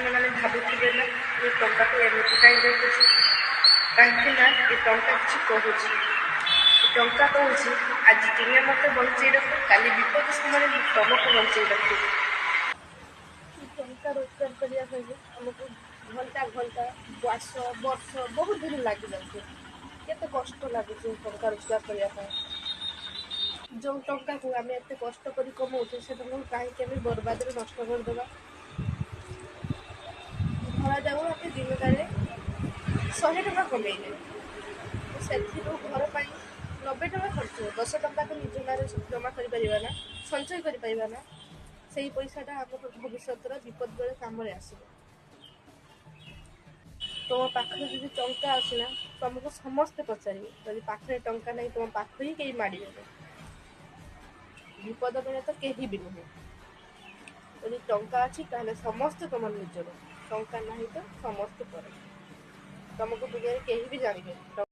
ଆପଣମାନେ ଭାବୁଥିବେ ନା ଏ ଟଙ୍କାକୁ ଏମିତି କାହିଁ ଦେଖୁଛି, କାହିଁକି ନା ଏ ଟଙ୍କା କିଛି କହୁଛି। ଏ ଟଙ୍କା କହୁଛି ଆଜି ଦିନେ ମୋତେ ବଞ୍ଚେଇ ରଖ, କାଲି ବିପଦ ସମୟରେ ମୁଁ ତମକୁ ବଞ୍ଚେଇ ରଖିବି। ଏ ଟଙ୍କା ରୋଜଗାର କରିବା ପାଇଁ ଆମକୁ ଘଣ୍ଟା ଘଣ୍ଟା ବର୍ଷ ବର୍ଷ ବହୁତ ଦିନ ଲାଗିଯାଉଛି। କେତେ କଷ୍ଟ ଲାଗୁଛି ଏ ଟଙ୍କା ରୋଜଗାର କରିବା ପାଇଁ। ଯେଉଁ ଟଙ୍କାକୁ ଆମେ ଏତେ କଷ୍ଟ କରି କମାଉଛେ ସେ ଟଙ୍କାକୁ କାହିଁକି ଆମେ ବର୍ବାଦରେ ନଷ୍ଟ କରିଦେବା। ଧରାଯାଉ ଆମେ ଦିନଟାରେ 100 ଟଙ୍କା କମେଇଲେ, ସେଥିରୁ ଘର ପାଇଁ 90 ଟଙ୍କା ଖର୍ଚ୍ଚ ହେବ। 10 ଟଙ୍କାକୁ ନିଜ ନାଁରେ ଜମା କରିପାରିବା ନା, ସଞ୍ଚୟ କରିପାରିବା ନା। ସେଇ ପଇସାଟା ଆମର ଭବିଷ୍ୟତର ବିପଦ ବେଳେ କାମରେ ଆସିବ। ତୁମ ପାଖରେ ଯଦି ଟଙ୍କା ଅଛି ନା, ତୁମକୁ ସମସ୍ତେ ପଚାରିବେ। ଯଦି ପାଖରେ ଟଙ୍କା ନାହିଁ ତୁମ ପାଖ ହିଁ କେହି ମାଡ଼ିବେନି। ବିପଦ ବେଳେ ତ କେହି ବି ନୁହେଁ। ଯଦି ଟଙ୍କା ଅଛି ତାହେଲେ ସମସ୍ତେ ତୁମର ନିଜର, ଟଙ୍କା ନାହିଁ ତ ସମସ୍ତେ ପର। ତୁମକୁ ଦୁନିଆରେ କେହି ବି ଜାଣିବେନି।